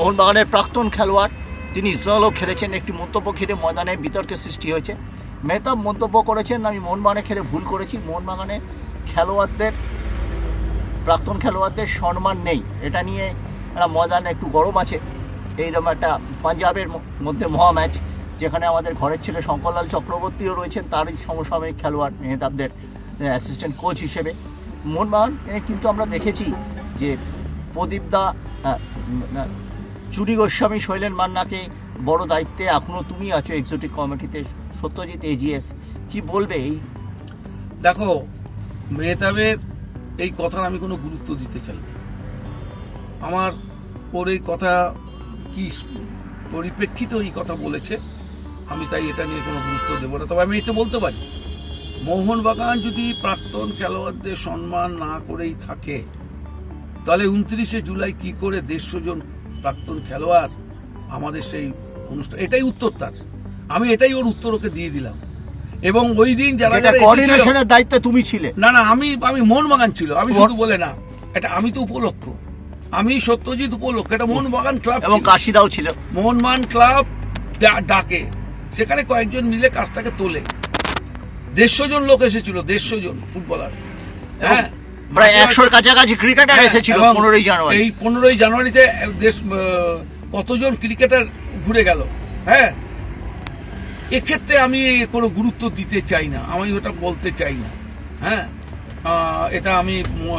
মোহনবাগানের প্রাক্তন খেলোয়াড়, তিনি ইসরায়েলও খেলেছেন। একটি মন্তব্য ঘিরে ময়দানে বিতর্কের সৃষ্টি হয়েছে। মেহতাব মন্তব্য করেছেন, আমি মোহনবাগানে খেলে ভুল করেছি, মোহনবাগানে খেলোয়াড়দের, প্রাক্তন খেলোয়াড়দের সম্মান নেই। এটা নিয়ে একটা ময়দানে একটু গরম আছে। এইরকম একটা পাঞ্জাবের মধ্যে মহা ম্যাচ, যেখানে আমাদের ঘরের ছেলে শঙ্করলাল চক্রবর্তীও রয়েছেন, তারই সমসাময়িক খেলোয়াড় মেহতাবদের অ্যাসিস্ট্যান্ট কোচ হিসেবে। মোহনবাগান কিন্তু আমরা দেখেছি যে প্রদীপদা, চুরি গোস্বামী, শৈলেন মান্নাকে বড় দায়িত্বে এখনও তুমি আছো এক্সিকিউটিভ কমিটিতে, সত্যজিৎ এজিএস, কি বলবে? এই দেখো, মেহতাবের এই কথার আমি কোনো গুরুত্ব দিতে চাই না। আমার ওর এই কথা কি পরিপ্রেক্ষিতে এই কথা বলেছে, আমি তাই এটা নিয়ে কোনো গুরুত্ব দেবো না। তবে আমি এটা বলতে পারি, মোহনবাগান যদি প্রাক্তন খেলোয়াড়দের সম্মান না করেই থাকে, তাহলে 29শে জুলাই কি করে 150 জন প্রাক্তন খেলোয়াড় আমাদের সেই অনুষ্ঠান, এটাই উত্তর তার। আমি এটাই ওর উত্তর ওকে দিয়ে দিলাম। এবং ওই দিন যারা কোঅর্ডিনেশনের দায়িত্বে তুমি ছিলে না, আমি মোহনবাগান ছিল, আমি শুধু বলে না, এটা আমি তো উপলক্ষ, আমি সত্যজিৎ উপলক্ষ, এটা মোহনবাগান ক্লাব এবং কাশিদাও ছিল। মোহনবাগান ক্লাব ডাকে, সেখানে কয়েকজন মিলে কাজটাকে তোলে। 150 জন লোক এসেছিল, 150 জন ফুটবলার। হ্যাঁ, প্রায় 100-র কাছাকাছি ক্রিকেটার এসেছিল 15ই জানুয়ারি। এই 15ই জানুয়ারিতে কতজন ক্রিকেটার ঘুরে গেল। হ্যাঁ, এক্ষেত্রে আমি কোনো গুরুত্ব দিতে চাই না, আমি ওটা বলতে চাই না। হ্যাঁ, এটা আমি,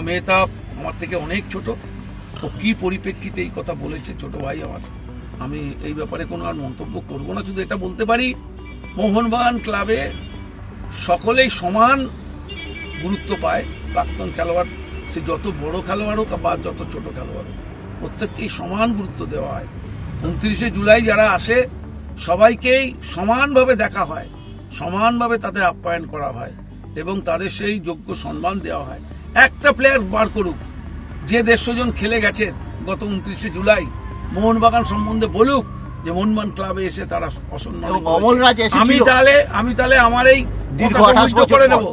মেহতাব আমার থেকে অনেক ছোট, ও কি পরিপ্রেক্ষিতে এই কথা বলেছে, ছোট ভাই আমার, আমি এই ব্যাপারে কোনো আর মন্তব্য করবো না। শুধু এটা বলতে পারি, মোহনবাগান ক্লাবে সকলেই সমান গুরুত্ব পায়। প্রাক্তন খেলোয়াড়, সে যত বড় খেলোয়াড় হোক বা যত ছোট খেলোয়াড় হোক, প্রত্যেককেই সমান গুরুত্ব দেওয়া হয়। 29শে জুলাই যারা আসে সবাইকেই সমানভাবে দেখা হয়, সমানভাবে তাদের আপ্যায়ন করা হয় এবং তাদের সেই যোগ্য সম্মান দেওয়া হয়। একটা প্লেয়ার বার করুক যে 150 জন খেলে গেছে গত 29শে জুলাই, মোহনবাগান সম্বন্ধে বলুক যে মোহনবাগান ক্লাবে এসে তারা অসম্মান। আমি তাহলে আমার এই করে নেব,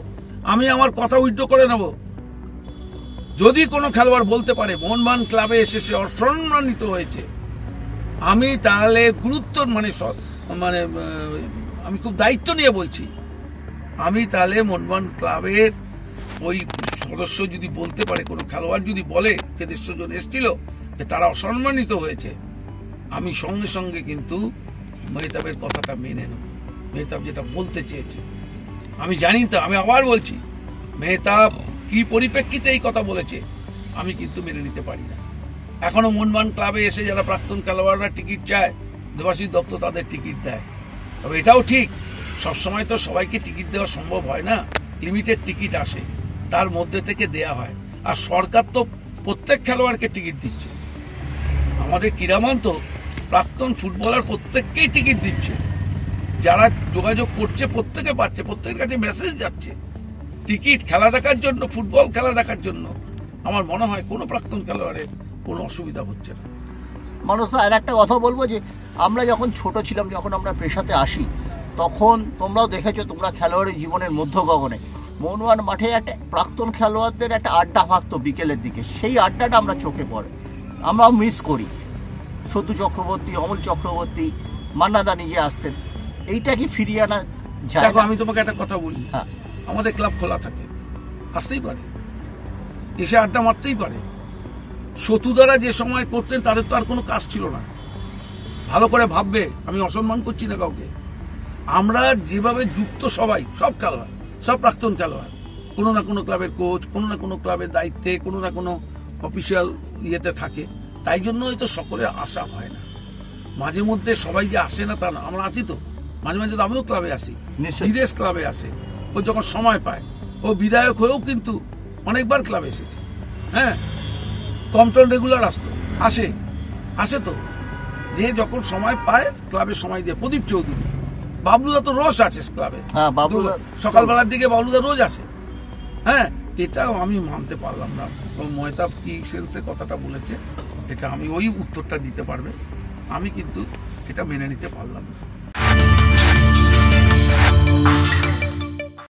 আমি আমার কথা উইথড্র করে নেব। যদি কোনো খেলোয়াড় বলতে পারে মোহনবাগান ক্লাবে এসে সে অসম্মানিত হয়েছে, আমি তাহলে গুরুত্ব মানে আমি খুব দায়িত্ব নিয়ে বলছি, আমি তাহলে মোহনবাগান ক্লাবের ওই সদস্য যদি বলতে পারে, কোনো খেলোয়াড় যদি বলে যে 150 জন এসেছিল যে তারা অসম্মানিত হয়েছে, আমি সঙ্গে সঙ্গে কিন্তু মেহতাবের কথাটা মেনে নেব। মেহতাব যেটা বলতে চেয়েছে আমি জানি, তো আমি আবার বলছি, মেহতাব কি পরিপ্রেক্ষিতে এই কথা বলেছে আমি কিন্তু মেনে নিতে পারি না। এখনো মোহনবাগান ক্লাবে এসে যারা প্রাক্তন খেলোয়াড়রা টিকিট চায়, দেবাশিস দত্ত তাদের টিকিট দেয়। তবে এটাও ঠিক, সবসময় তো সবাইকে টিকিট দেওয়া সম্ভব হয় না, লিমিটেড টিকিট আসে, তার মধ্যে থেকে দেয়া হয়। আর সরকার তো প্রত্যেক খেলোয়াড়কে টিকিট দিচ্ছে, আমাদের ক্রীড়ামন্ত্র প্রাক্তন ফুটবলার প্রত্যেককেই টিকিট দিচ্ছে, যারা যোগাযোগ করছে প্রত্যেকে পাচ্ছে, প্রত্যেকের কাছে মেসেজ যাচ্ছে টিকিট খেলা দেখার জন্য, ফুটবল খেলা দেখার জন্য। আমার মনে হয় কোনো প্রাক্তন খেলোয়াড়ের কোনো অসুবিধা হচ্ছে না। মানুষ, আর একটা কথা বলবো যে আমরা যখন ছোট ছিলাম, যখন আমরা পেশাতে আসি, তখন তোমরাও দেখেছো, তোমরা খেলোয়াড়ি জীবনের মধ্য গগনে মোহনবাগান মাঠে একটা প্রাক্তন খেলোয়াড়দের একটা আড্ডা থাকতো বিকেলের দিকে, সেই আড্ডাটা আমরা চোখে পড়ে, আমরাও মিস করি। সত্যু চক্রবর্তী, অমল চক্রবর্তী, মান্নাদা নিজে আসতেন, এইটা কি ফিরিয়ে আনা যায়? দেখো, আমি তোমাকে একটা কথা বলি, হ্যাঁ, আমাদের ক্লাব খোলা থাকে, আসতেই পারে, এসে আড্ডা মারতেই পারে। সতুদারা যে সময় করতেন তাদের তো আর কোনো কাজ ছিল না। ভালো করে ভাববে, আমি অসম্মান করছি না কাউকে, আমরা যেভাবে যুক্ত সবাই, সব খেলোয়াড়, সব প্রাক্তন খেলোয়াড়, কোনো না কোনো ক্লাবের কোচ, কোনো না কোনো ক্লাবের দায়িত্বে, কোনো না কোনো অফিসিয়াল ইয়েতে থাকে, তাই জন্য হয়তো সকলের আসা হয় না। মাঝে মধ্যে সবাই যে আসে না তা না, আমরা আসি তো, মাঝে মাঝে তো আমিও ক্লাবে আসি, বিদেশ ক্লাবে আসে, ও যখন সময় পায়, ও বিধায়ক হয়েও কিন্তু অনেকবার ক্লাবে এসেছে। হ্যাঁ, কমটন রেগুলার আসে তো, যে যখন সময় পায় ক্লাবে সময় দিয়ে। প্রদীপ চৌধুরী, বাবলুদা তো রোজ আছে ক্লাবে, সকালবেলার দিকে বাবলুদা রোজ আসে। হ্যাঁ, এটাও আমি মানতে পারলাম না, মেহতাব কি সেন্সে কথাটা বলেছে, এটা আমি ওই উত্তরটা দিতে পারবে, আমি কিন্তু এটা মেনে নিতে পারলাম না।